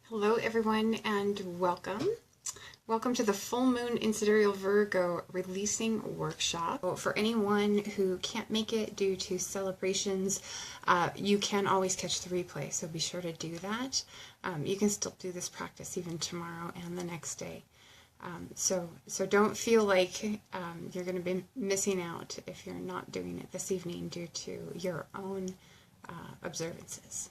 Hello everyone and welcome. Welcome to the Full Moon in Sidereal Virgo Releasing Workshop. For anyone who can't make it due to celebrations, you can always catch the replay, so be sure to do that. You can still do this practice even tomorrow and the next day. So don't feel like you're going to be missing out if you're not doing it this evening due to your own observances.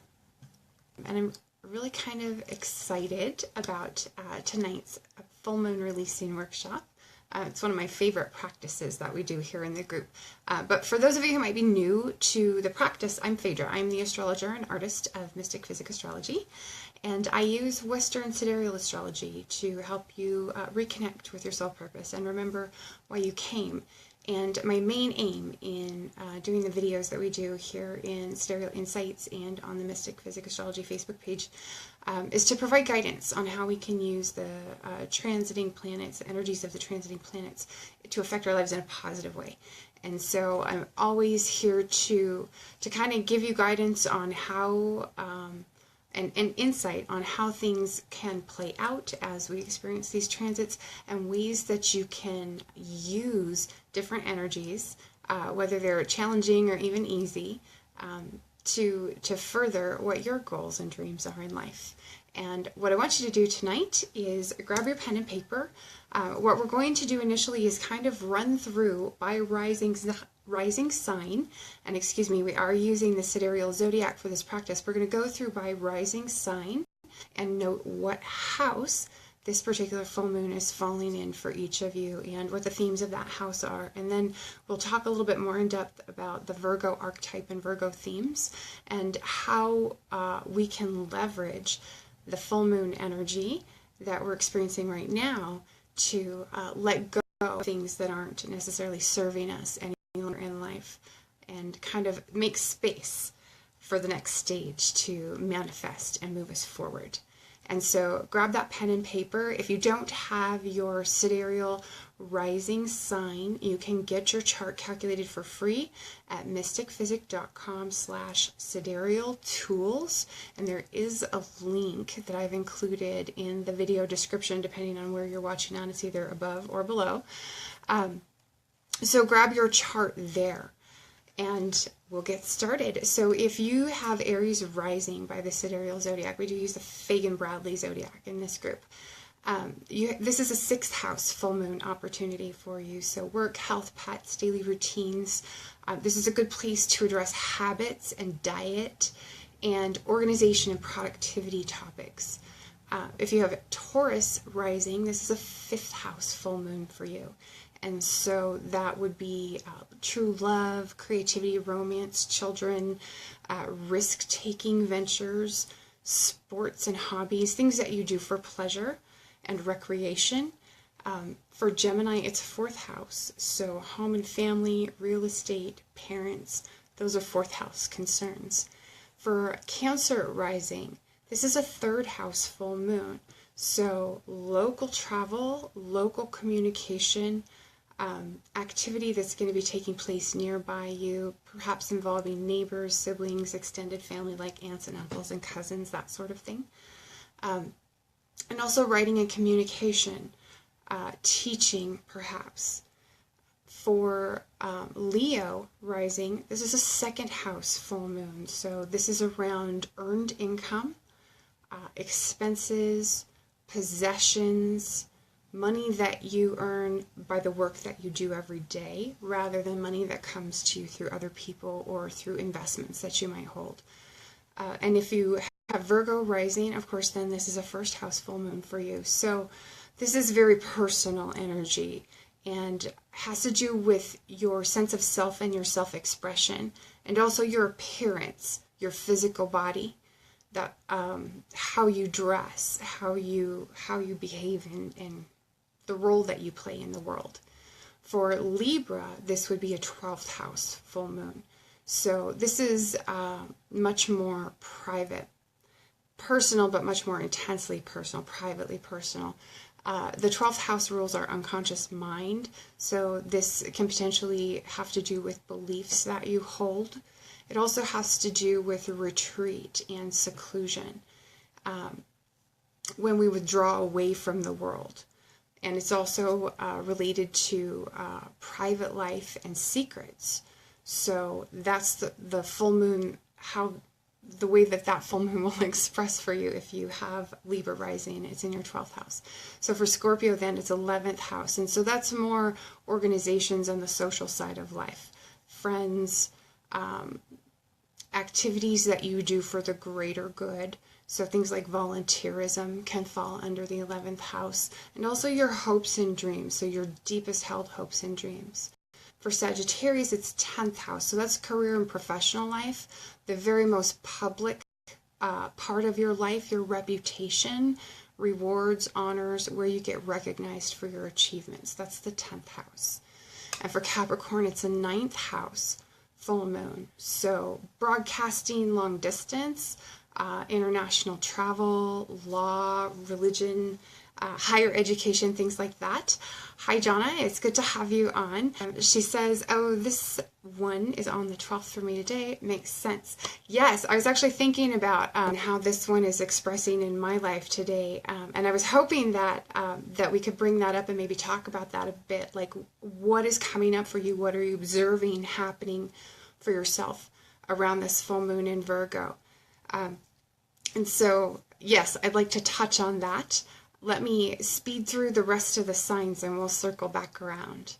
And I'm really kind of excited about tonight's full moon releasing workshop. It's one of my favorite practices that we do here in the group. But for those of you who might be new to the practice, I'm Phaedra. I'm the astrologer and artist of Mystick, Physick, Astrology. And I use Western sidereal astrology to help you reconnect with your soul purpose and remember why you came. And my main aim in doing the videos that we do here in Sidereal Insights and on the Mystick Physick Astrology Facebook page is to provide guidance on how we can use the transiting planets, the energies of the transiting planets, to affect our lives in a positive way. And so I'm always here to kind of give you guidance on how and insight on how things can play out as we experience these transits, and ways that you can use different energies, whether they're challenging or even easy, to further what your goals and dreams are in life. And what I want you to do tonight is grab your pen and paper. What we're going to do initially is kind of run through by rising sign, and excuse me, we are using the sidereal zodiac for this practice. We're going to go through by rising sign and note what house this particular full moon is falling in for each of you and what the themes of that house are. And then we'll talk a little bit more in depth about the Virgo archetype and Virgo themes and how we can leverage the full moon energy that we're experiencing right now to let go of things that aren't necessarily serving us any longer in life, and kind of make space for the next stage to manifest and move us forward. And so grab that pen and paper. If you don't have your sidereal rising sign, you can get your chart calculated for free at mystickphysick.com/sidereal tools. And there is a link that I've included in the video description, depending on where you're watching on. It's either above or below. So grab your chart there and we'll get started. So if you have Aries rising by the sidereal zodiac, we do use the Fagan-Bradley zodiac in this group. This is a 6th house full moon opportunity for you. So work, health, pets, daily routines. This is a good place to address habits and diet and organization and productivity topics. If you have Taurus rising, this is a 5th house full moon for you. And so that would be true love, creativity, romance, children, risk-taking ventures, sports and hobbies, things that you do for pleasure and recreation. For Gemini, it's 4th house. So home and family, real estate, parents, those are 4th house concerns. For Cancer rising, this is a 3rd house full moon. So local travel, local communication, activity that's going to be taking place nearby you, perhaps involving neighbors, siblings, extended family like aunts and uncles and cousins, that sort of thing. And also writing and communication, teaching perhaps. For Leo rising, this is a 2nd house full moon, so this is around earned income, expenses, possessions, money that you earn by the work that you do every day, rather than money that comes to you through other people or through investments that you might hold. And if you have Virgo rising, of course, then this is a 1st house full moon for you. So this is very personal energy and has to do with your sense of self and your self-expression, and also your appearance, your physical body, that how you dress, how you behave in the role that you play in the world. For Libra, this would be a 12th house full moon. So this is much more private, personal, but much more intensely personal, privately personal. The 12th house rules our unconscious mind, so this can potentially have to do with beliefs that you hold. It also has to do with retreat and seclusion. when we withdraw away from the world. And it's also related to private life and secrets. So that's the full moon, the way that full moon will express for you if you have Libra rising. It's in your 12th house. So for Scorpio then it's 11th house. And so that's more organizations on the social side of life. Friends, activities that you do for the greater good. So things like volunteerism can fall under the 11th house. And also your hopes and dreams. So your deepest held hopes and dreams. For Sagittarius, it's 10th house. So that's career and professional life. The very most public part of your life, your reputation, rewards, honors, where you get recognized for your achievements. That's the 10th house. And for Capricorn, it's a 9th house full moon. So broadcasting, long distance, international travel, law, religion, higher education, things like that. Hi, Jonna. It's good to have you on. She says, oh, this one is on the 12th for me today. Makes sense. Yes, I was actually thinking about how this one is expressing in my life today. And I was hoping that that we could bring that up and maybe talk about that a bit. Like, what is coming up for you? What are you observing happening for yourself around this full moon in Virgo? And so, yes, I'd like to touch on that. Let me speed through the rest of the signs and we'll circle back around.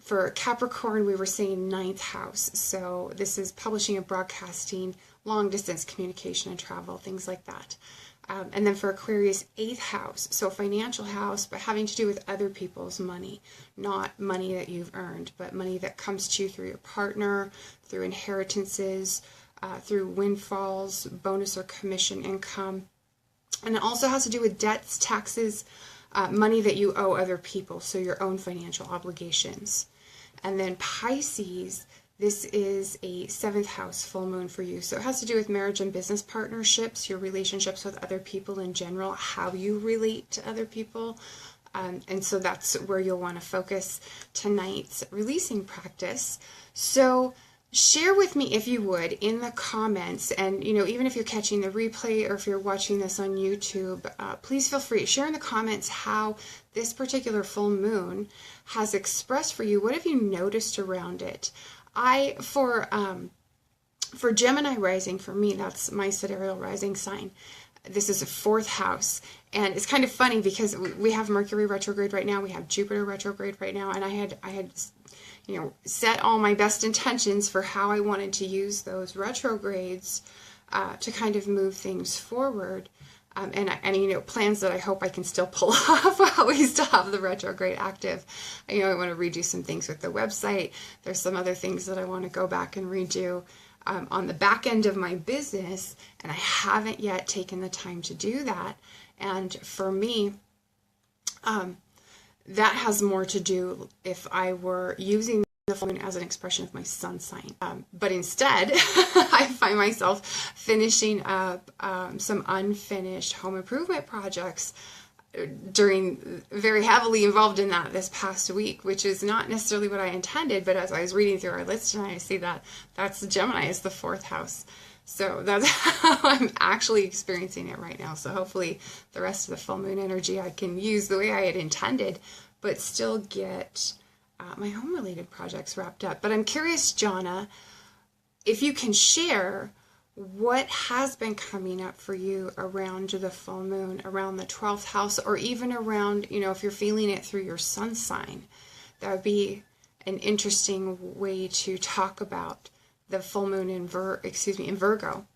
For Capricorn, we were saying 9th house. So this is publishing and broadcasting, long distance communication and travel, things like that. And then for Aquarius, 8th house. So financial house, but having to do with other people's money. Not money that you've earned, but money that comes to you through your partner, through inheritances, through windfalls, bonus or commission income. And it also has to do with debts, taxes, money that you owe other people, so your own financial obligations. And then Pisces, this is a 7th house full moon for you. So it has to do with marriage and business partnerships, your relationships with other people in general, how you relate to other people. And so that's where you'll want to focus tonight's releasing practice. So share with me, if you would, in the comments, and even if you're catching the replay or if you're watching this on YouTube, please feel free to share in the comments how this particular full moon has expressed for you. What have you noticed around it? For Gemini rising, for me, that's my sidereal rising sign. This is a 4th house, and it's kind of funny because we have Mercury retrograde right now, we have Jupiter retrograde right now, and I had set all my best intentions for how I wanted to use those retrogrades to kind of move things forward, and plans that I hope I can still pull off while we still have the retrograde active. I want to redo some things with the website. There's some other things that I want to go back and redo on the back end of my business, and I haven't yet taken the time to do that. And for me, that has more to do if I were using the full moon as an expression of my sun sign. But instead, I find myself finishing up some unfinished home improvement projects very heavily involved in that this past week, which is not necessarily what I intended, but as I was reading through our list tonight, I see that that's Gemini is the 4th house. So that's how I'm actually experiencing it right now. So hopefully the rest of the full moon energy I can use the way I had intended, but still get my home-related projects wrapped up. But I'm curious, Jonna, if you can share what has been coming up for you around the full moon, around the 12th house, or even around, if you're feeling it through your sun sign. That would be an interesting way to talk about the full moon in Virgo,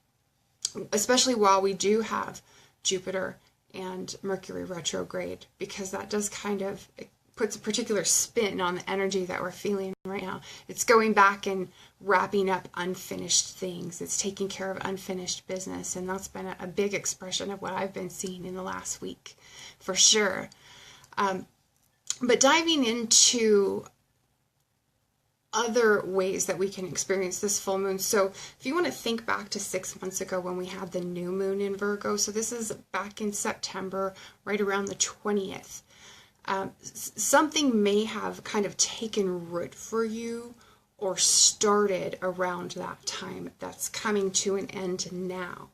especially while we do have Jupiter and Mercury retrograde, because that does kind of puts a particular spin on the energy that we're feeling right now. It's going back and wrapping up unfinished things. It's taking care of unfinished business, and that's been a big expression of what I've been seeing in the last week, for sure. But diving into other ways that we can experience this full moon. So if you want to think back to 6 months ago when we had the new moon in Virgo, so this is back in September, right around the 20th. Something may have kind of taken root for you or started around that time that's coming to an end now.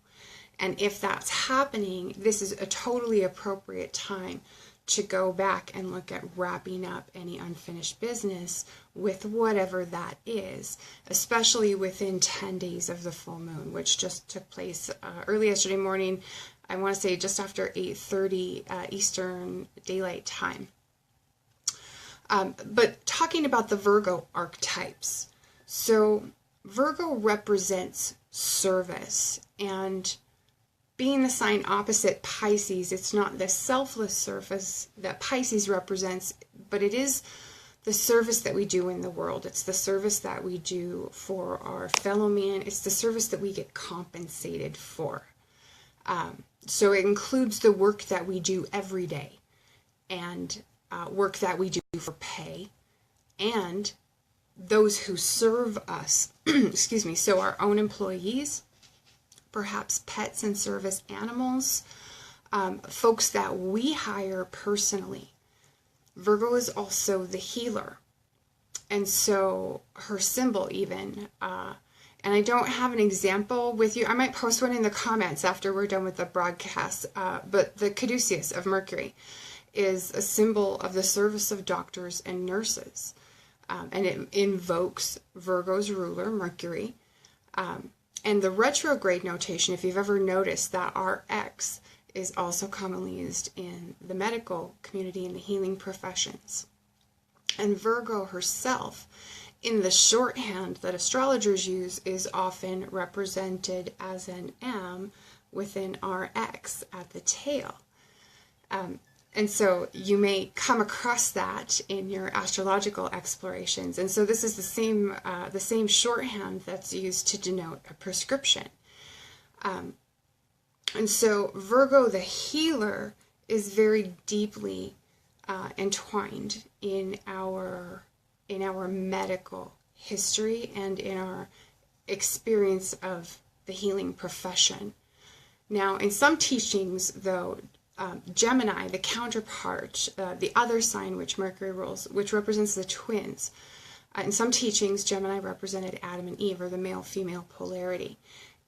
And if that's happening, this is a totally appropriate time to go back and look at wrapping up any unfinished business with whatever that is, especially within 10 days of the full moon, which just took place early yesterday morning. I want to say just after 8:30 Eastern Daylight Time. But talking about the Virgo archetypes. So Virgo represents service, and being the sign opposite Pisces, it's not the selfless service that Pisces represents, but it is the service that we do in the world. It's the service that we do for our fellow man. It's the service that we get compensated for. So it includes the work that we do every day, and work that we do for pay, and those who serve us, excuse me, so our own employees, perhaps pets and service animals, folks that we hire personally. Virgo is also the healer. And so her symbol even, and I don't have an example with you. I might post one in the comments after we're done with the broadcast, but the caduceus of Mercury is a symbol of the service of doctors and nurses. And it invokes Virgo's ruler, Mercury. And the retrograde notation, if you've ever noticed that RX is also commonly used in the medical community and the healing professions. And Virgo herself, in the shorthand that astrologers use, is often represented as an M with an RX at the tail. And so you may come across that in your astrological explorations. And so this is the same shorthand that's used to denote a prescription. And so Virgo, the healer, is very deeply entwined in our medical history and in our experience of the healing profession. Now, in some teachings, though, Gemini, the counterpart, the other sign which Mercury rules, which represents the twins. In some teachings, Gemini represented Adam and Eve, or the male-female polarity.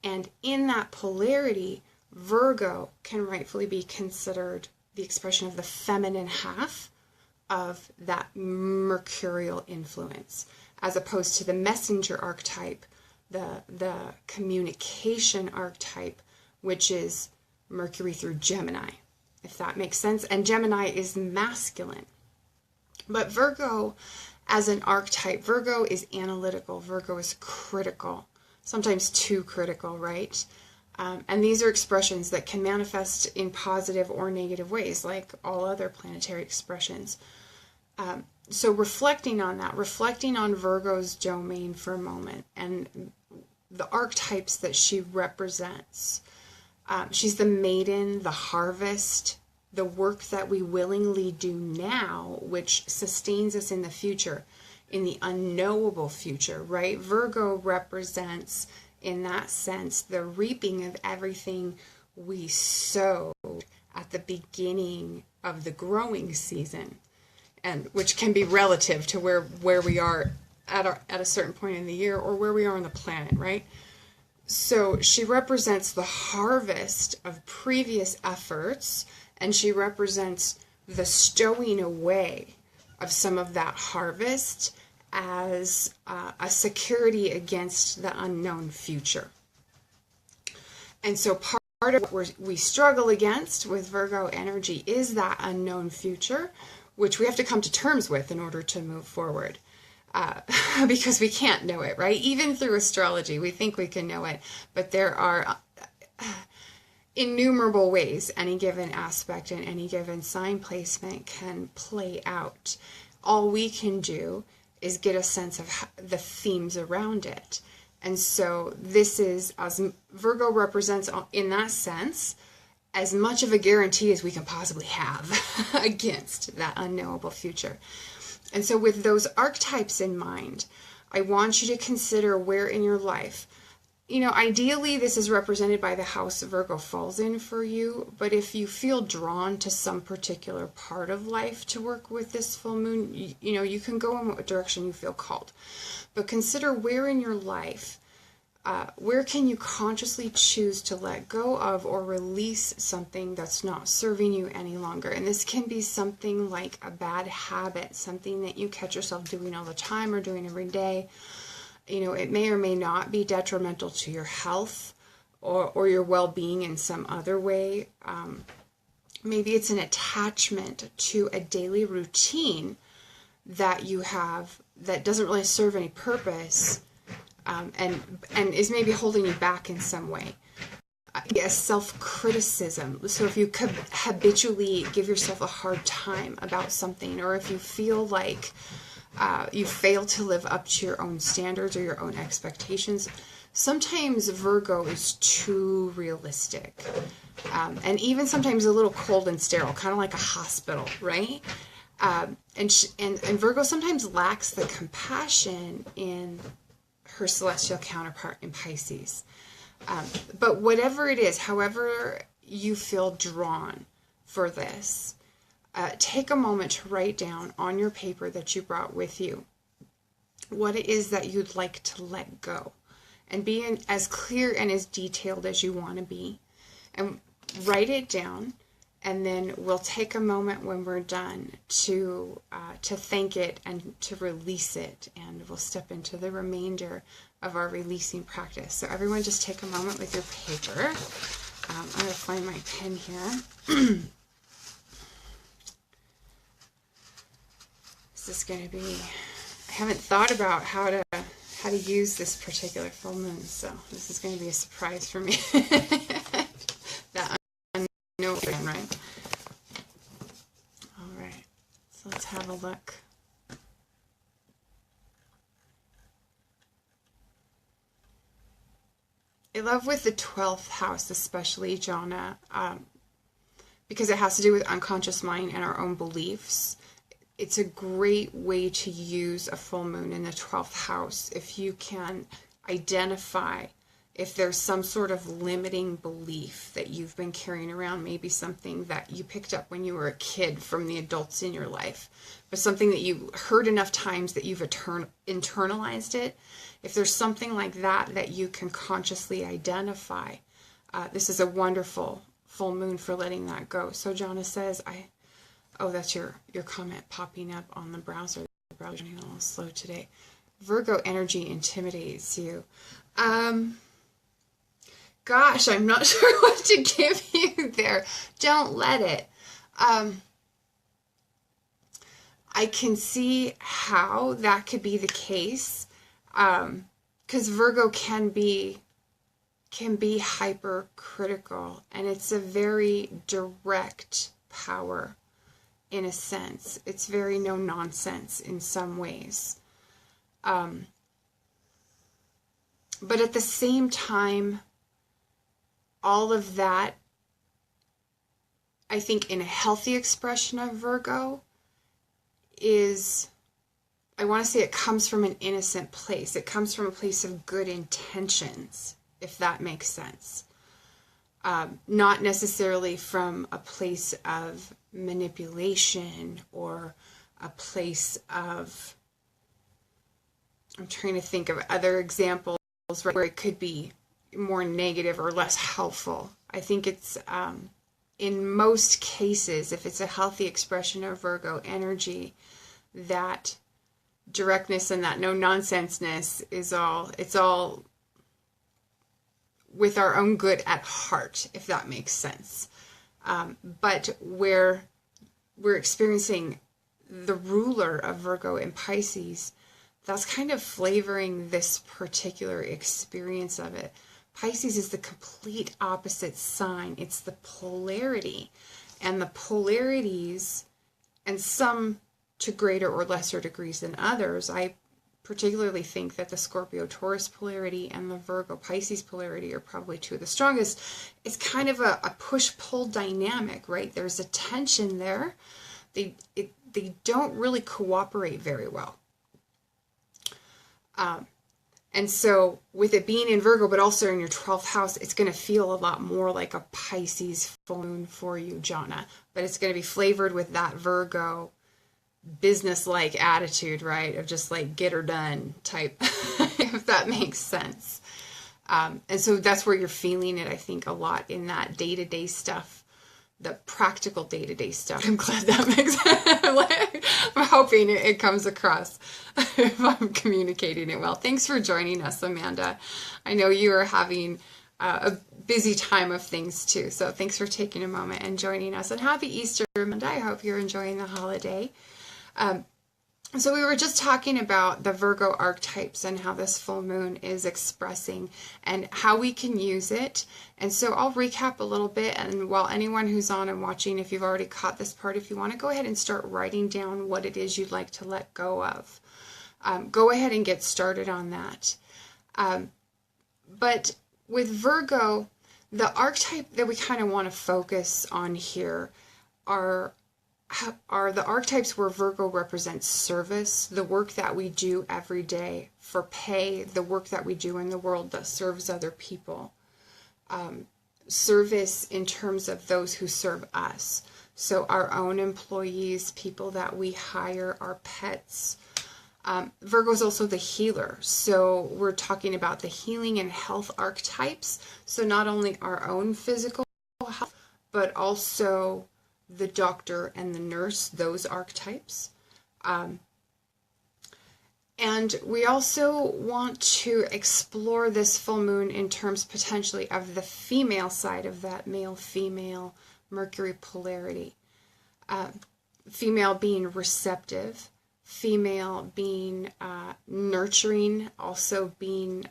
And in that polarity, Virgo can rightfully be considered the expression of the feminine half of that mercurial influence, as opposed to the messenger archetype, the communication archetype, which is Mercury through Gemini, if that makes sense. And Gemini is masculine. But Virgo, as an archetype, Virgo is analytical, Virgo is critical, sometimes too critical, right? And these are expressions that can manifest in positive or negative ways, like all other planetary expressions. So reflecting on that, reflecting on Virgo's domain for a moment, and the archetypes that she represents. She's the maiden, the harvest, the work that we willingly do now, which sustains us in the future, in the unknowable future, right? Virgo represents, in that sense, the reaping of everything we sowed at the beginning of the growing season, and which can be relative to where we are at a certain point in the year, or where we are on the planet, right? So she represents the harvest of previous efforts, and she represents the stowing away of some of that harvest as a security against the unknown future. And so part of what we struggle against with Virgo energy is that unknown future, which we have to come to terms with in order to move forward. Because we can't know it, right? Even through astrology, we think we can know it, but there are innumerable ways any given aspect and any given sign placement can play out. All we can do is get a sense of the themes around it. And so this is, as Virgo represents in that sense, as much of a guarantee as we can possibly have against that unknowable future. And so with those archetypes in mind, I want you to consider where in your life, ideally this is represented by the house Virgo falls in for you, but if you feel drawn to some particular part of life to work with this full moon, you can go in what direction you feel called. But consider where in your life where can you consciously choose to let go of or release something that's not serving you any longer? And this can be something like a bad habit, something that you catch yourself doing all the time or doing every day. You know, it may or may not be detrimental to your health or your well-being in some other way. Maybe it's an attachment to a daily routine that you have that doesn't really serve any purpose. And is maybe holding you back in some way. A self-criticism. So if you habitually give yourself a hard time about something, or if you feel like you fail to live up to your own standards or your own expectations, sometimes Virgo is too realistic. And even sometimes a little cold and sterile, kind of like a hospital, right? And Virgo sometimes lacks the compassion in her celestial counterpart in Pisces. But whatever it is, however you feel drawn for this, take a moment to write down on your paper that you brought with you what it is that you'd like to let go, and be as clear and as detailed as you want to be, and write it down. And then we'll take a moment when we're done to thank it and to release it. And we'll step into the remainder of our releasing practice. So everyone just take a moment with your paper. I'm going to find my pen here. This is going to be, I haven't thought about how to use this particular full moon. So this is going to be a surprise for me. That no, right? All right, so let's have a look. I love with the 12th house, especially, Jonna, because it has to do with unconscious mind and our own beliefs. It's a great way to use a full moon in the 12th house if you can identify if there's some sort of limiting belief that you've been carrying around, maybe something that you picked up when you were a kid from the adults in your life, but something that you heard enough times that you've internalized it. If there's something like that that you can consciously identify, this is a wonderful full moon for letting that go. So Jonna says, oh, that's your comment popping up on the browser. The browser's running a little slow today. Virgo energy intimidates you. Gosh, I'm not sure what to give you there. Don't let it. I can see how that could be the case, because Virgo can be hypercritical, and it's a very direct power in a sense. It's very no nonsense in some ways. But at the same time, all of that, I think, in a healthy expression of Virgo is, I want to say, it comes from an innocent place. It comes from a place of good intentions, if that makes sense. Not necessarily from a place of manipulation or a place of, I'm trying to think of other examples where it could be more negative or less helpful. I think it's, in most cases, if it's a healthy expression of Virgo energy, that directness and that no-nonsenseness is it's all with our own good at heart, if that makes sense. But where we're experiencing the ruler of Virgo in Pisces, that's kind of flavoring this particular experience of it. Pisces is the complete opposite sign. It's the polarity. And the polarities, and some to greater or lesser degrees than others, I particularly think that the Scorpio-Taurus polarity and the Virgo-Pisces polarity are probably two of the strongest. It's kind of a push-pull dynamic, right? There's a tension there. They don't really cooperate very well. And so with it being in Virgo, but also in your 12th house, it's going to feel a lot more like a Pisces full moon for you, Jonna. But it's going to be flavored with that Virgo business-like attitude, right? Of just like get her done type, if that makes sense. And so that's where you're feeling it, I think, a lot in that day-to-day stuff, the practical day-to-day stuff. I'm glad that makes sense. I'm hoping it comes across if I'm communicating it well. Thanks for joining us, Amanda. I know you are having a busy time of things too, so thanks for taking a moment and joining us. And happy Easter, Amanda. I hope you're enjoying the holiday. So we were just talking about the Virgo archetypes and how this full moon is expressing and how we can use it. And so I'll recap a little bit, and while anyone who's on and watching, if you've already caught this part, if you want to go ahead and start writing down what it is you'd like to let go of, go ahead and get started on that. But with Virgo, the archetype that we kind of want to focus on here are the archetypes where Virgo represents service, the work that we do every day for pay, the work that we do in the world that serves other people. Service in terms of those who serve us. So our own employees, people that we hire, our pets. Virgo is also the healer. So we're talking about the healing and health archetypes. So not only our own physical health, but also the doctor and the nurse, those archetypes. And we also want to explore this full moon in terms potentially of the female side of that male-female Mercury polarity. Female being receptive, female being nurturing, also being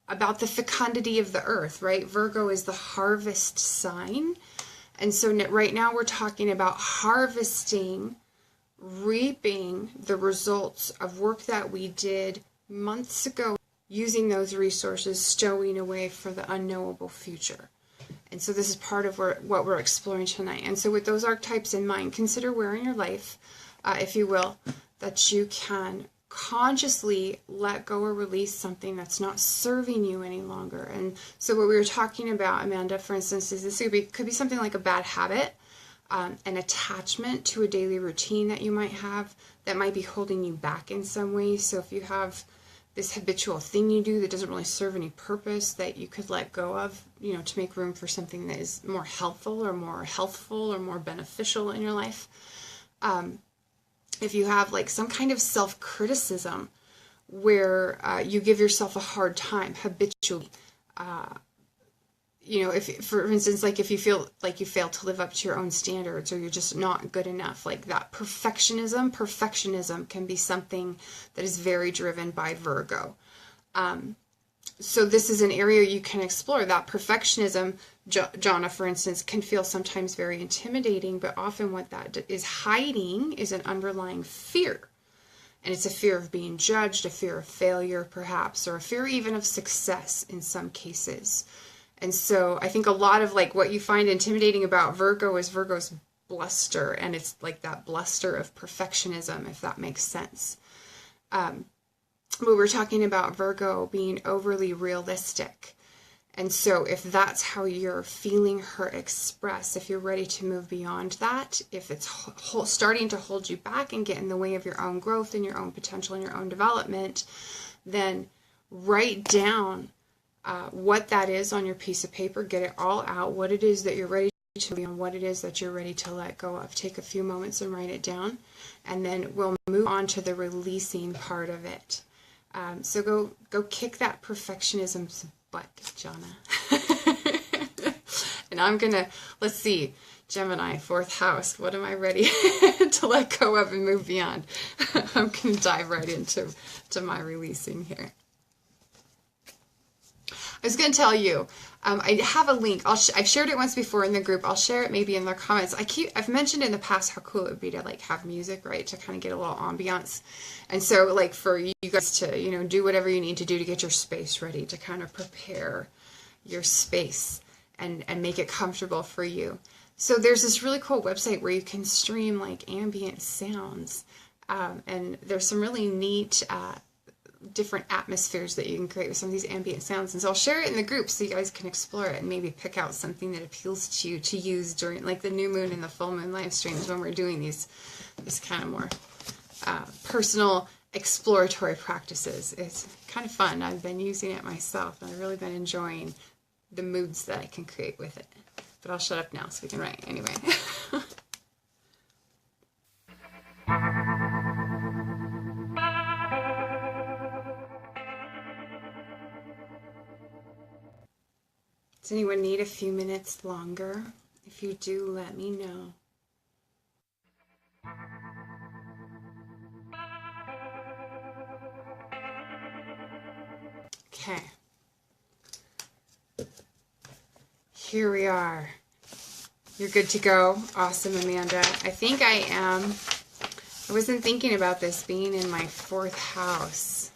about the fecundity of the earth, right? Virgo is the harvest sign. And so right now we're talking about harvesting, reaping the results of work that we did months ago, using those resources, stowing away for the unknowable future. And so this is part of what we're exploring tonight. And so with those archetypes in mind, consider where in your life, if you will, that you can consciously let go or release something that's not serving you any longer. And so what we were talking about, Amanda, for instance, is this could be something like a bad habit, an attachment to a daily routine that you might have that might be holding you back in some way. So if you have this habitual thing you do that doesn't really serve any purpose that you could let go of, to make room for something that is more helpful or more healthful or more beneficial in your life. If you have like some kind of self-criticism where you give yourself a hard time habitually, if, for instance, like if you feel like you fail to live up to your own standards or you're just not good enough, like that perfectionism can be something that is very driven by Virgo. So this is an area you can explore. That perfectionism, Jonna, for instance, can feel sometimes very intimidating, but often what that is hiding is an underlying fear. And it's a fear of being judged, a fear of failure perhaps, or a fear even of success in some cases. And so I think a lot of like what you find intimidating about Virgo is Virgo's bluster, and it's like that bluster of perfectionism, if that makes sense. But we're talking about Virgo being overly realistic. And so if that's how you're feeling her express, if you're ready to move beyond that, if it's starting to hold you back and get in the way of your own growth and your own potential and your own development, then write down what that is on your piece of paper. Get it all out, what it is that you're ready to move beyond, what it is that you're ready to let go of. Take a few moments and write it down, and then we'll move on to the releasing part of it. So go kick that perfectionism's butt, Jonna. And I'm gonna, let's see, Gemini, 4th house, what am I ready to let go of and move beyond? I'm gonna dive right into my releasing here. I was going to tell you, I have a link. I've shared it once before in the group. I'll share it maybe in the comments. I've mentioned in the past how cool it would be to like have music, right, to kind of get a little ambiance. And so like for you guys to, do whatever you need to do to get your space ready, to kind of prepare your space and make it comfortable for you. So there's this really cool website where you can stream like ambient sounds. And there's some really neat different atmospheres that you can create with some of these ambient sounds. And so I'll share it in the group so you guys can explore it and maybe pick out something that appeals to you to use during like the new moon and the full moon live streams when we're doing these kind of more personal exploratory practices. It's kind of fun. I've been using it myself, and I've really been enjoying the moods that I can create with it. But I'll shut up now so we can write anyway. Does anyone need a few minutes longer? If you do, let me know. Okay. Here we are. You're good to go. Awesome, Amanda. I think I am. I wasn't thinking about this being in my 4th house.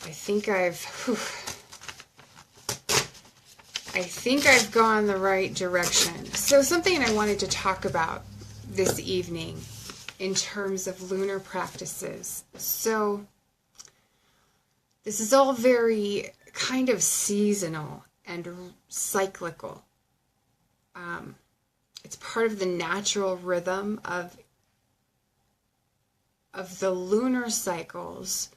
I think I've gone the right direction. So something I wanted to talk about this evening in terms of lunar practices. So this is all very kind of seasonal and cyclical. It's part of the natural rhythm of the lunar cycles,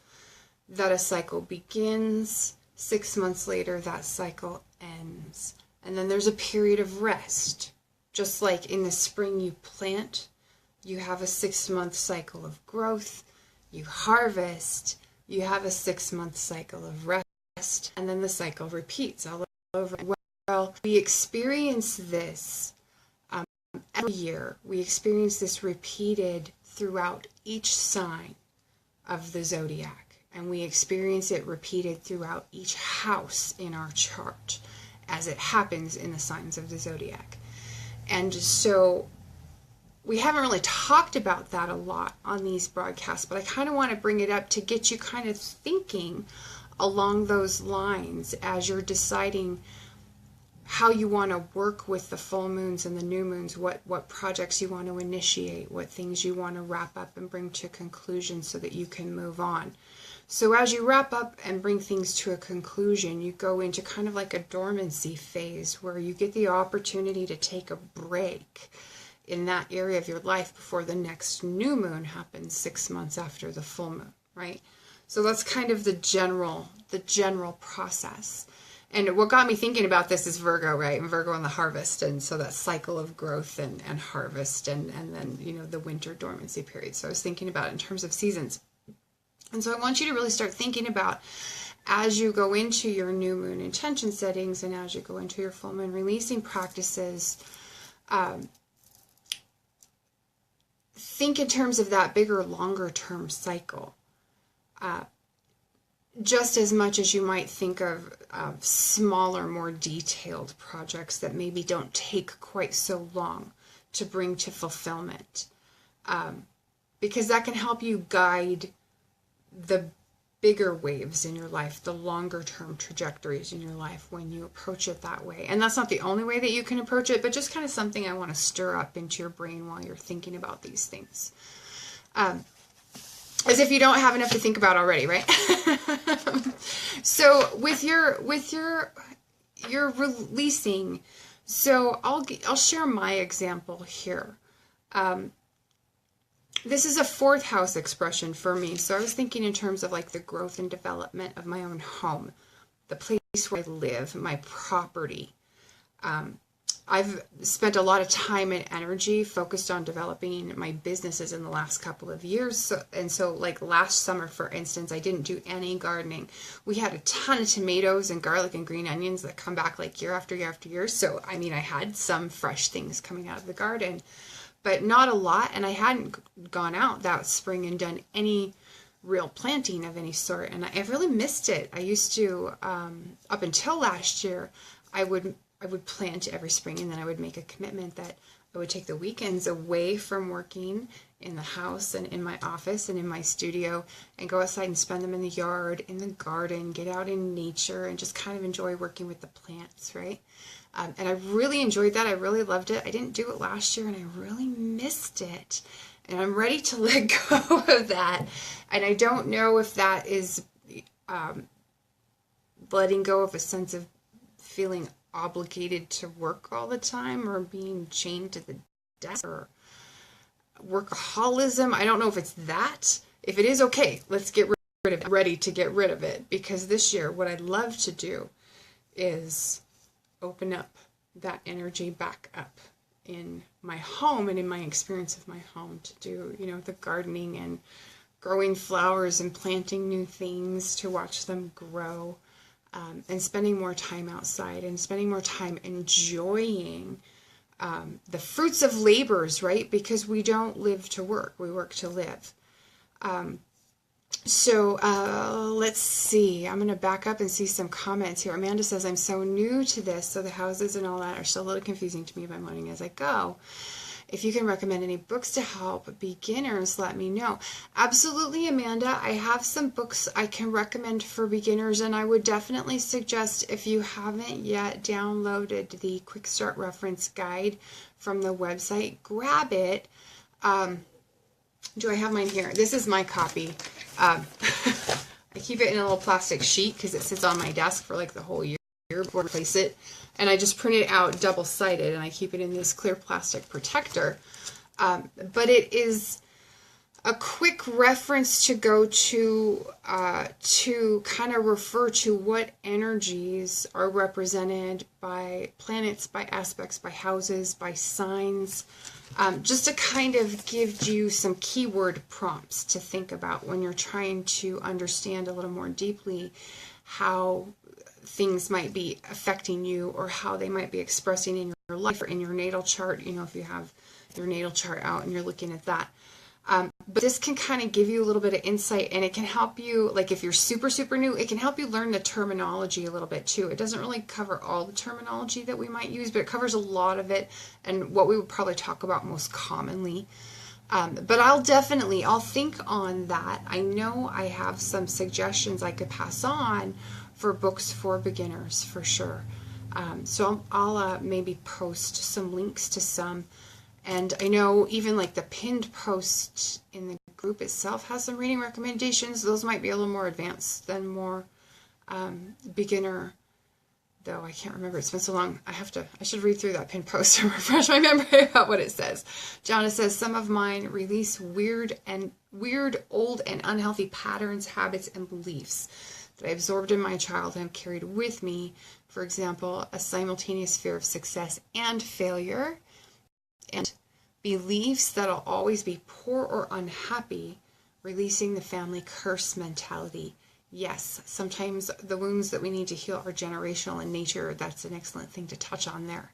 that a cycle begins, 6 months later that cycle ends. And then there's a period of rest. Just like in the spring you plant, you have a 6-month cycle of growth, you harvest, you have a 6-month cycle of rest, and then the cycle repeats all over. Well, we experience this every year. We experience this repeated throughout each sign of the zodiac, and we experience it repeated throughout each house in our chart as it happens in the signs of the zodiac. And so we haven't really talked about that a lot on these broadcasts, but I kind of want to bring it up to get you kind of thinking along those lines as you're deciding how you want to work with the full moons and the new moons, what projects you want to initiate, what things you want to wrap up and bring to conclusion so that you can move on. So as you wrap up and bring things to a conclusion, you go into kind of like a dormancy phase where you get the opportunity to take a break in that area of your life before the next new moon happens 6 months after the full moon, right? So that's kind of the general process. And what got me thinking about this is Virgo, right? And Virgo and the harvest, and so that cycle of growth and harvest, and then, you know, the winter dormancy period. So I was thinking about it in terms of seasons. And so I want you to really start thinking about, as you go into your new moon intention settings and as you go into your full moon releasing practices, think in terms of that bigger, longer term cycle. Just as much as you might think of smaller, more detailed projects that maybe don't take quite so long to bring to fulfillment. Because that can help you guide the bigger waves in your life, the longer term trajectories in your life when you approach it that way. And that's not the only way that you can approach it, but just kind of something I want to stir up into your brain while you're thinking about these things. As if you don't have enough to think about already, right? So with your releasing, so I'll share my example here. This is a 4th house expression for me. So I was thinking in terms of like the growth and development of my own home, the place where I live, my property. I've spent a lot of time and energy focused on developing my businesses in the last couple of years. So like last summer, for instance, I didn't do any gardening. We had a ton of tomatoes and garlic and green onions that come back like year after year after year. So, I mean, I had some fresh things coming out of the garden, but not a lot. And I hadn't gone out that spring and done any real planting of any sort. And I really missed it. I used to, up until last year, I would plant every spring, and then I would make a commitment that I would take the weekends away from working in the house and in my office and in my studio and go outside and spend them in the yard, in the garden, get out in nature and just kind of enjoy working with the plants, right? And I really enjoyed that. I really loved it. I didn't do it last year and I really missed it. And I'm ready to let go of that. And I don't know if that is letting go of a sense of feeling obligated to work all the time or being chained to the desk, or workaholism. I don't know if it's that. If it is, okay, let's get rid of it. Ready to get rid of it, because this year what I'd love to do is open up that energy back up in my home and in my experience of my home, to do, you know, the gardening and growing flowers and planting new things, to watch them grow, and spending more time outside and spending more time enjoying the fruits of labors, right? Because we don't live to work, we work to live. So let's see. I'm going to back up and see some comments here. Amanda says, I'm so new to this, so the houses and all that are still a little confusing to me, but I'm learning as I go. If you can recommend any books to help beginners, let me know. Absolutely, Amanda. I have some books I can recommend for beginners, and I would definitely suggest, if you haven't yet downloaded the Quick Start Reference Guide from the website, grab it. Do I have mine here? This is my copy. I keep it in a little plastic sheet because it sits on my desk for like the whole year before I replace it. And I just print it out double-sided, and I keep it in this clear plastic protector. But it is a quick reference to go to kind of refer to what energies are represented by planets, by aspects, by houses, by signs, just to kind of give you some keyword prompts to think about when you're trying to understand a little more deeply how things might be affecting you, or how they might be expressing in your life or in your natal chart, you know, if you have your natal chart out and you're looking at that. But this can kind of give you a little bit of insight, and it can help you, like if you're super new, it can help you learn the terminology a little bit too. It doesn't really cover all the terminology that we might use, but it covers a lot of it and what we would probably talk about most commonly. But I'll think on that. I know I have some suggestions I could pass on for books for beginners for sure. So I'll maybe post some links to some. And I know even like the pinned post in the group itself has some reading recommendations. Those might be a little more advanced than more beginner, though I can't remember. It's been so long. I should read through that pinned post to refresh my memory about what it says. Jonna says, some of mine release weird, old and unhealthy patterns, habits, and beliefs that I absorbed in my childhood and carried with me. For example, a simultaneous fear of success and failure, and beliefs that I'll always be poor or unhappy, releasing the family curse mentality. Yes, sometimes the wounds that we need to heal are generational in nature. That's an excellent thing to touch on there.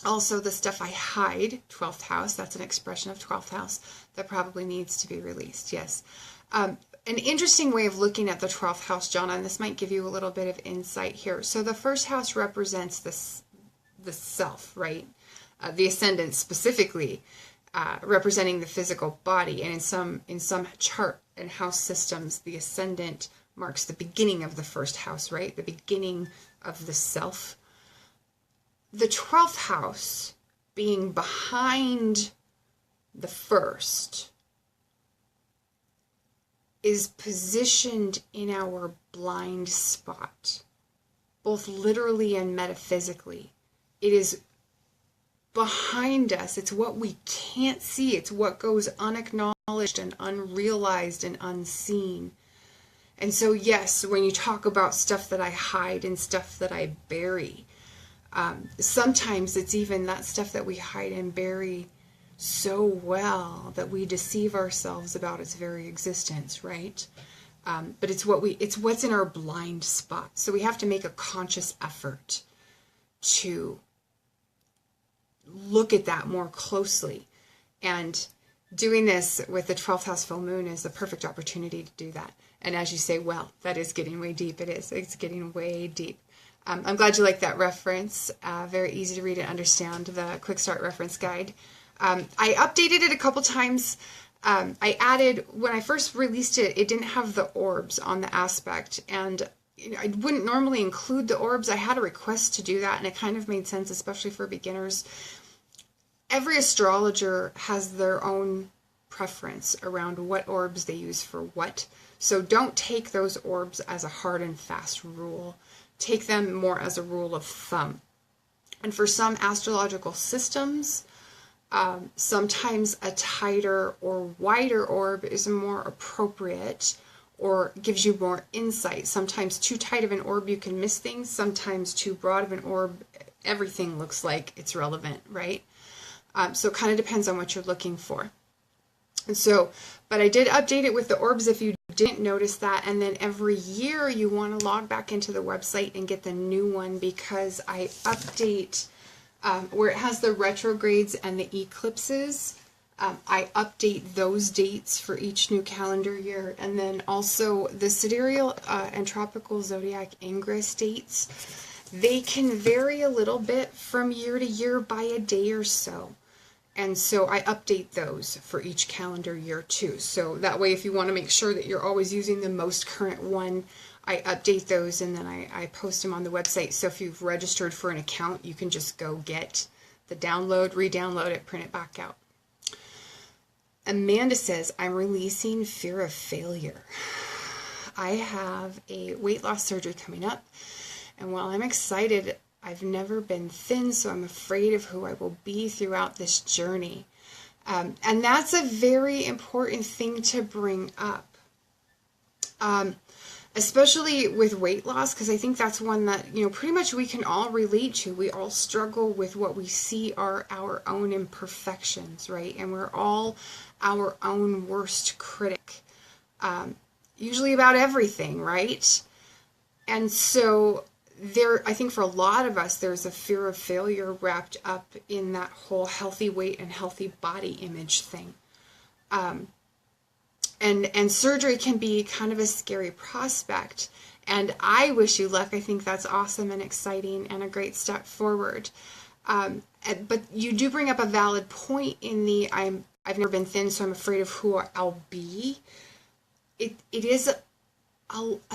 Also, the stuff I hide, 12th house, that's an expression of 12th house that probably needs to be released. Yes. An interesting way of looking at the 12th house, Jonna, and this might give you a little bit of insight here. So the first house represents the self, right? The ascendant specifically representing the physical body, and in some chart and house systems, the ascendant marks the beginning of the first house, right? The beginning of the self. The 12th house being behind the first is positioned in our blind spot, both literally and metaphysically. It is behind us. It's what we can't see. It's what goes unacknowledged and unrealized and unseen. And so, yes, when you talk about stuff that I hide and stuff that I bury, sometimes it's even that stuff that we hide and bury so well that we deceive ourselves about its very existence, right? But it's what's in our blind spot. So we have to make a conscious effort to look at that more closely. And doing this with the 12th house full moon is the perfect opportunity to do that. And as you say, well, that is getting way deep. It is. It's getting way deep. I'm glad you like that reference. Very easy to read and understand, the Quick Start Reference Guide. I updated it a couple times. I added, when I first released it, it didn't have the orbs on the aspect, and I wouldn't normally include the orbs. I had a request to do that, and it kind of made sense, especially for beginners. Every astrologer has their own preference around what orbs they use for what, so don't take those orbs as a hard and fast rule. Take them more as a rule of thumb. And for some astrological systems, Sometimes a tighter or wider orb is more appropriate or gives you more insight. Sometimes too tight of an orb, you can miss things. Sometimes too broad of an orb, everything looks like it's relevant, right? So it kind of depends on what you're looking for. And so, but I did update it with the orbs if you didn't notice that. And then every year you want to log back into the website and get the new one, because I update where it has the retrogrades and the eclipses. I update those dates for each new calendar year. And then also the sidereal and tropical zodiac ingress dates. They can vary a little bit from year to year by a day or so. And so I update those for each calendar year too. So that way, if you want to make sure that you're always using the most current one, I update those and then I post them on the website. So if you've registered for an account, you can just go get the download, re-download it, print it back out. Amanda says, I'm releasing fear of failure. I have a weight loss surgery coming up, and while I'm excited, I've never been thin, so I'm afraid of who I will be throughout this journey. And that's a very important thing to bring up, especially with weight loss, because I think that's one that, pretty much we can all relate to. We all struggle with what we see are our own imperfections, right? And we're all our own worst critic, usually about everything, right? And so I think for a lot of us, there's a fear of failure wrapped up in that whole healthy weight and healthy body image thing. And surgery can be kind of a scary prospect. And I wish you luck. I think that's awesome and exciting and a great step forward. But you do bring up a valid point in the I've never been thin, so I'm afraid of who I'll be. It is a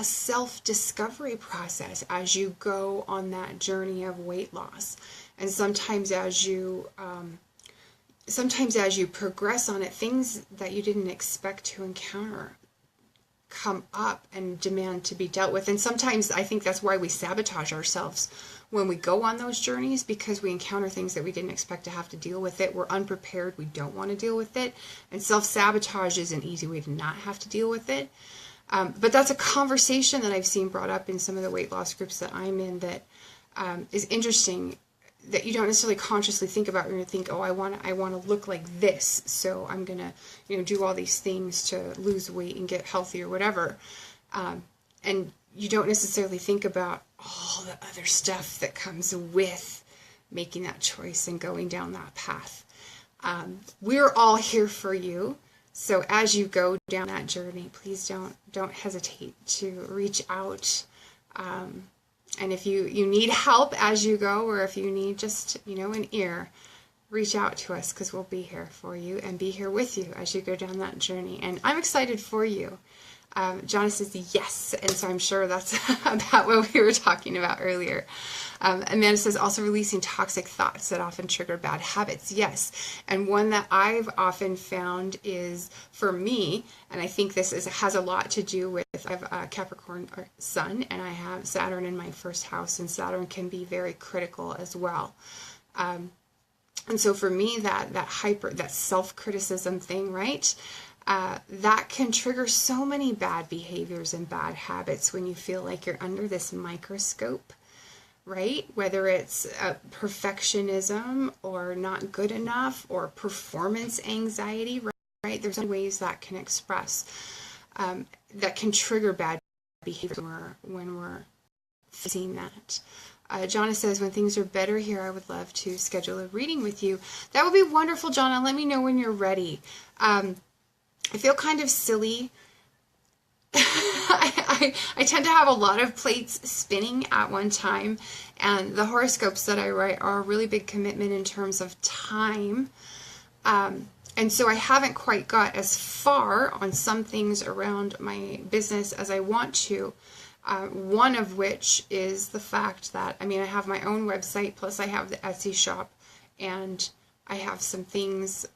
self-discovery process as you go on that journey of weight loss. And sometimes as you progress on it, things that you didn't expect to encounter come up and demand to be dealt with. And sometimes I think that's why we sabotage ourselves when we go on those journeys, because we encounter things that we didn't expect to have to deal with it. We're unprepared. We don't want to deal with it. And self-sabotage is an easy way to not have to deal with it. But that's a conversation that I've seen brought up in some of the weight loss groups that I'm in that is interesting, that you don't necessarily consciously think about. You're going to think, oh, I want to look like this, so I'm going to do all these things to lose weight and get healthy or whatever. And you don't necessarily think about all the other stuff that comes with making that choice and going down that path. We're all here for you. So as you go down that journey, please don't hesitate to reach out. And if you need help as you go, or if you need just, an ear, reach out to us, because we'll be here for you and be here with you as you go down that journey. And I'm excited for you. Jonna says yes, and so I'm sure that's about what we were talking about earlier. Amanda says, also releasing toxic thoughts that often trigger bad habits. Yes, and one that I've often found is, for me, and I think this has a lot to do with, I have a Capricorn sun, and I have Saturn in my first house, and Saturn can be very critical as well. And so for me, that self-criticism thing, right? That can trigger so many bad behaviors and bad habits when you feel like you're under this microscope, right? Whether it's perfectionism or not good enough or performance anxiety, right? There's ways that can express, that can trigger bad behavior when we're facing that. Jonna says, when things are better here, I would love to schedule a reading with you. That would be wonderful, Jonna. Let me know when you're ready. I feel kind of silly. I tend to have a lot of plates spinning at one time, and the horoscopes that I write are a really big commitment in terms of time. And so I haven't quite got as far on some things around my business as I want to. One of which is the fact that, I have my own website, plus I have the Etsy shop, and I have some things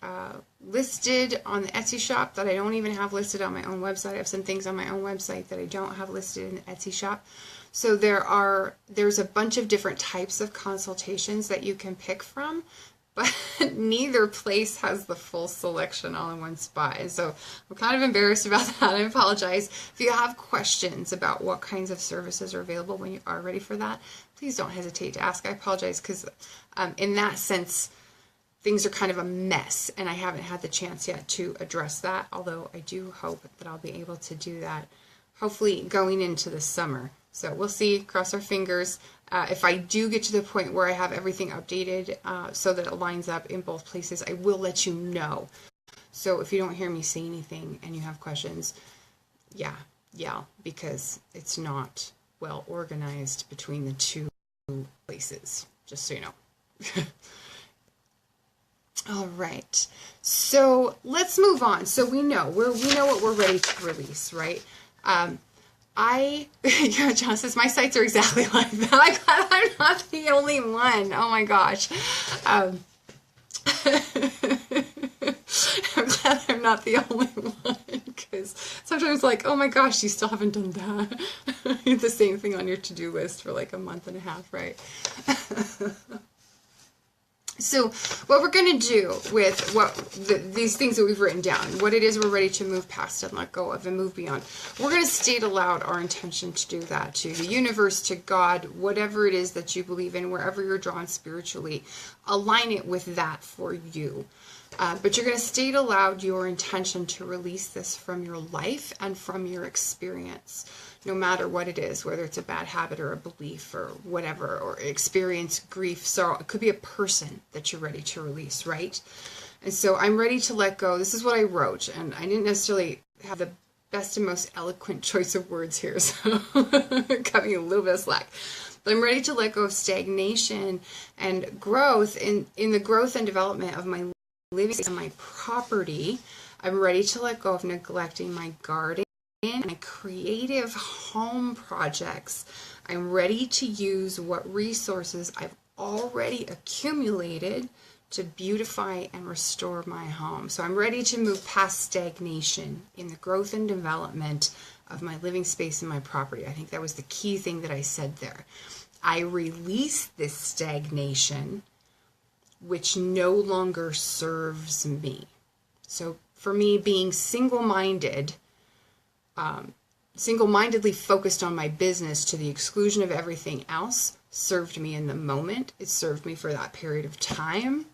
listed on the Etsy shop that I don't even have listed on my own website. I have some things on my own website that I don't have listed in the Etsy shop. So there's a bunch of different types of consultations that you can pick from. but neither place has the full selection all in one spot. And so I'm kind of embarrassed about that. I apologize. If you have questions about what kinds of services are available when you are ready for that, please don't hesitate to ask. I apologize because in that sense, things are kind of a mess, and I haven't had the chance yet to address that, although I do hope that I'll be able to do that, hopefully going into the summer. So we'll see, cross our fingers. If I do get to the point where I have everything updated so that it lines up in both places, I will let you know. So if you don't hear me say anything and you have questions, yeah, because it's not well organized between the two places, just so you know. All right, so let's move on. So we know what we're ready to release, right? Yeah, John says my sites are exactly like that. I'm glad I'm not the only one. Oh my gosh. I'm glad I'm not the only one, because sometimes like, oh my gosh, you still haven't done that. The same thing on your to-do list for like a month and a half, right? So what we're going to do with these things that we've written down, what it is we're ready to move past and let go of and move beyond, we're going to state aloud our intention to do that to the universe, to God, whatever it is that you believe in, wherever you're drawn spiritually, align it with that for you. But you're going to state aloud your intention to release this from your life and from your experience, no matter what it is, whether it's a bad habit or a belief or whatever, or experience, grief, sorrow. It could be a person that you're ready to release, right? And so I'm ready to let go. This is what I wrote, and I didn't necessarily have the best and most eloquent choice of words here, so cut me a little bit of slack. But I'm ready to let go of stagnation and growth in the growth and development of my living and my property. I'm ready to let go of neglecting my garden and my creative home projects. I'm ready to use what resources I've already accumulated to beautify and restore my home. So I'm ready to move past stagnation in the growth and development of my living space and my property. I think that was the key thing that I said there. I release this stagnation which no longer serves me. So for me, being single-mindedly focused on my business to the exclusion of everything else served me in the moment. It served me for that period of time.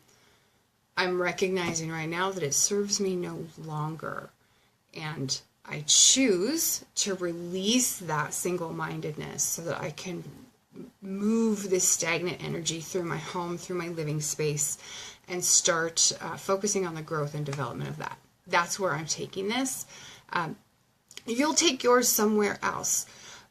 I'm recognizing right now that it serves me no longer. And I choose to release that single-mindedness so that I can move this stagnant energy through my home, through my living space, and start focusing on the growth and development of that. That's where I'm taking this. You'll take yours somewhere else,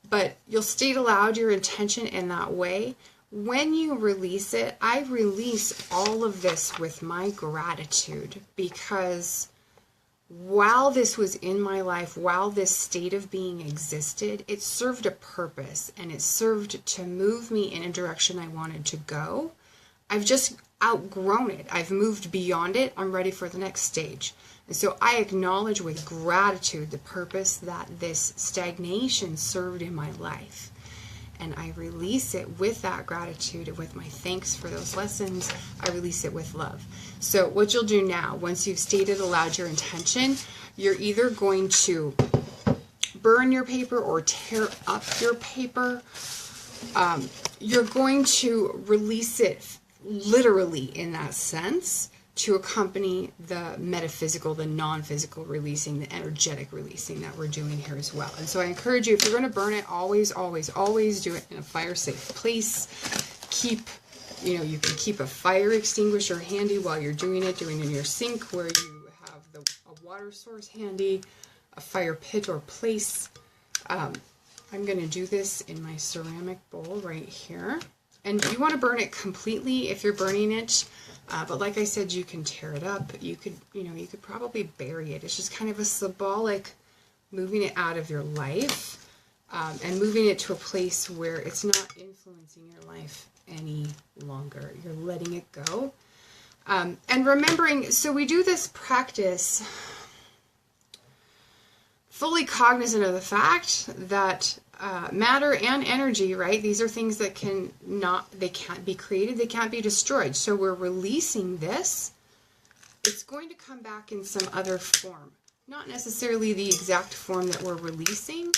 but you'll state aloud your intention in that way. When you release it, I release all of this with my gratitude, because while this was in my life, while this state of being existed, it served a purpose, and it served to move me in a direction I wanted to go. I've just outgrown it. I've moved beyond it. I'm ready for the next stage. And so I acknowledge with gratitude the purpose that this stagnation served in my life. And I release it with that gratitude and with my thanks for those lessons. I release it with love. So what you'll do now, once you've stated aloud your intention, you're either going to burn your paper or tear up your paper. You're going to release it literally in that sense, to accompany the metaphysical, the non-physical releasing, the energetic releasing that we're doing here as well. And so I encourage you, if you're going to burn it, always, always, always do it in a fire-safe place. You can keep a fire extinguisher handy while you're doing it in your sink where you have a water source handy, a fire pit or place. I'm going to do this in my ceramic bowl right here. And you want to burn it completely if you're burning it. But like I said, you can tear it up. You could probably bury it. It's just kind of a symbolic moving it out of your life and moving it to a place where it's not influencing your life any longer. You're letting it go. And remembering, so we do this practice fully cognizant of the fact that matter and energy, right? These are things that they can't be created, they can't be destroyed. So we're releasing this. It's going to come back in some other form. Not necessarily the exact form that we're releasing,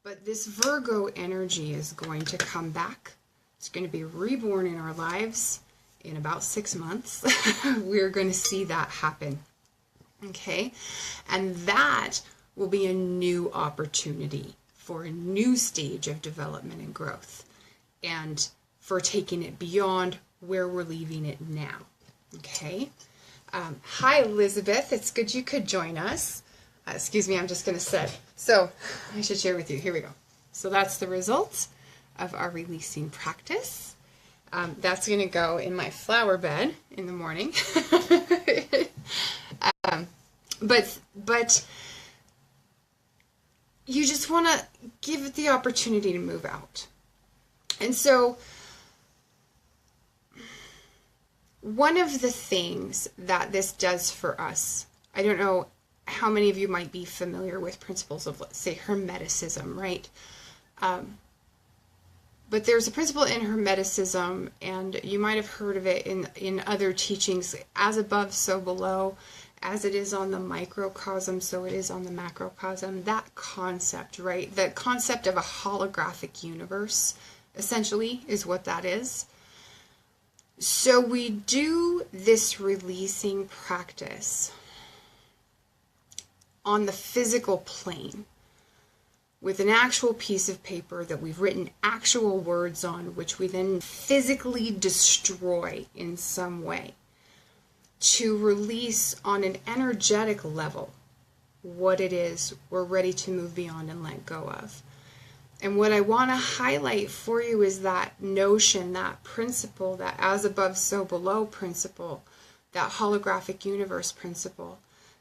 but this Virgo energy is going to come back. It's going to be reborn in our lives in about 6 months. We're going to see that happen. Okay? And that will be a new opportunity for a new stage of development and growth, and for taking it beyond where we're leaving it now. Okay? Hi, Elizabeth. It's good you could join us. Excuse me, I'm just going to set. So I should share with you. Here we go. So that's the result of our releasing practice. That's going to go in my flower bed in the morning. But you just want to give it the opportunity to move out. And so one of the things that this does for us, I don't know how many of you might be familiar with principles of, let's say, Hermeticism, right? But there's a principle in Hermeticism, and you might have heard of it in other teachings, as above, so below, as it is on the microcosm, so it is on the macrocosm. That concept, right? The concept of a holographic universe, essentially, is what that is. So we do this releasing practice on the physical plane with an actual piece of paper that we've written actual words on, which we then physically destroy in some way to release on an energetic level what it is we're ready to move beyond and let go of. And what I want to highlight for you is that notion, that principle, that as above, so below principle, that holographic universe principle,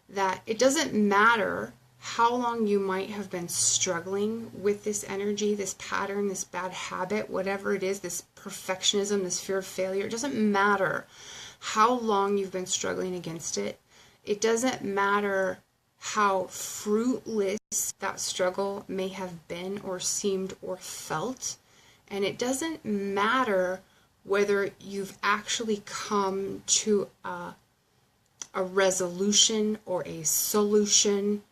that it doesn't matter how long you might have been struggling with this energy, this pattern, this bad habit, whatever it is, this perfectionism, this fear of failure. It doesn't matter how long you've been struggling against it. It doesn't matter how fruitless that struggle may have been or seemed or felt. And it doesn't matter whether you've actually come to a resolution or a solution,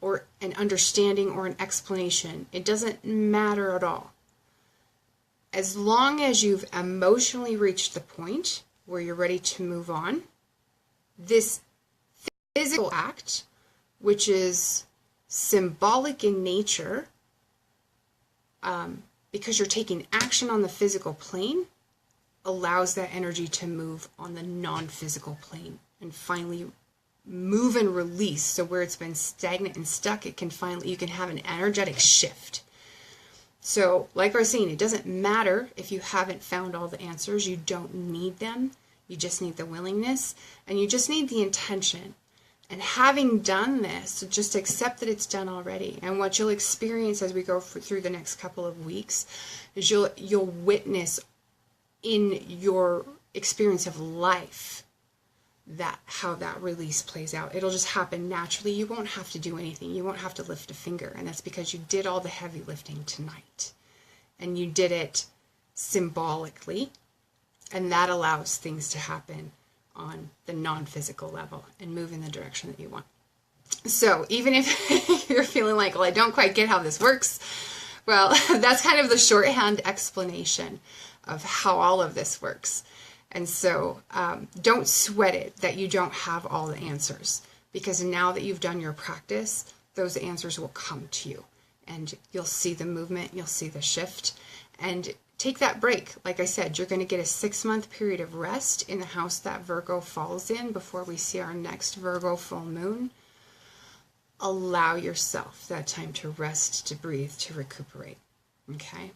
or an understanding or an explanation. It doesn't matter at all. As long as you've emotionally reached the point where you're ready to move on, this physical act, which is symbolic in nature, because you're taking action on the physical plane, allows that energy to move on the non-physical plane and finally move and release. So where it's been stagnant and stuck, it can finally, you can have an energetic shift. So like I was saying, it doesn't matter if you haven't found all the answers. You don't need them. You just need the willingness, and you just need the intention. And having done this, just accept that it's done already. And what you'll experience as we go through the next couple of weeks is you'll witness in your experience of life that how that release plays out. It'll just happen naturally. You won't have to do anything. You won't have to lift a finger. And that's because you did all the heavy lifting tonight. And you did it symbolically. And that allows things to happen on the non-physical level and move in the direction that you want. So even if you're feeling like, well, I don't quite get how this works, well, that's kind of the shorthand explanation of how all of this works. And so don't sweat it that you don't have all the answers, because now that you've done your practice, those answers will come to you, and you'll see the movement, you'll see the shift. And take that break. Like I said, you're going to get a 6-month period of rest in the house that Virgo falls in before we see our next Virgo full moon. Allow yourself that time to rest, to breathe, to recuperate. Okay?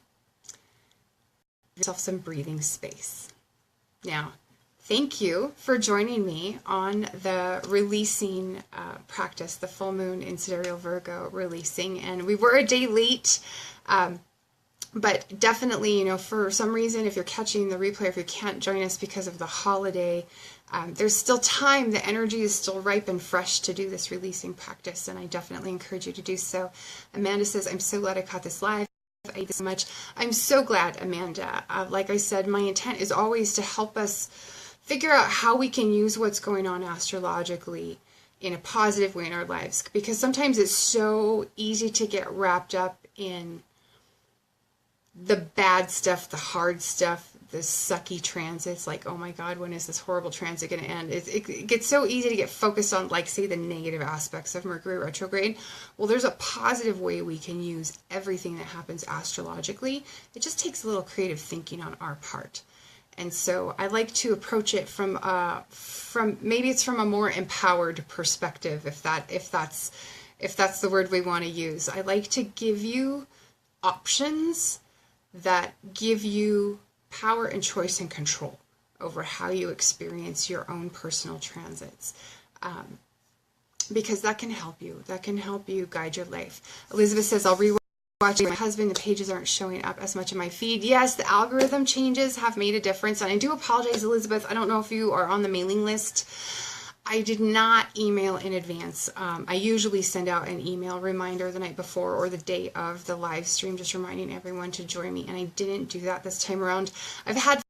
Give yourself some breathing space. Now, thank you for joining me on the releasing practice, the full moon in Sidereal Virgo releasing. And we were a day late. But definitely, you know, for some reason, if you're catching the replay, if you can't join us because of the holiday, there's still time. The energy is still ripe and fresh to do this releasing practice, and I definitely encourage you to do so. Amanda says, I'm so glad I caught this live. I did so much. I'm so glad, Amanda. Like I said, my intent is always to help us figure out how we can use what's going on astrologically in a positive way in our lives, because sometimes it's so easy to get wrapped up in the bad stuff, the hard stuff, the sucky transits, like, oh my God, when is this horrible transit going to end? It gets so easy to get focused on, like, say, the negative aspects of Mercury retrograde. Well, there's a positive way we can use everything that happens astrologically. It just takes a little creative thinking on our part. And so I like to approach it from maybe it's from a more empowered perspective, if that's the word we want to use. I like to give you options that give you power and choice and control over how you experience your own personal transits, because that can help you. That can help you guide your life. Elizabeth says, I'll rewatch my husband. The pages aren't showing up as much in my feed. Yes, the algorithm changes have made a difference, and I do apologize, Elizabeth. I don't know if you are on the mailing list. I did not email in advance. I usually send out an email reminder the night before or the day of the live stream, just reminding everyone to join me, and I didn't do that this time around. I've had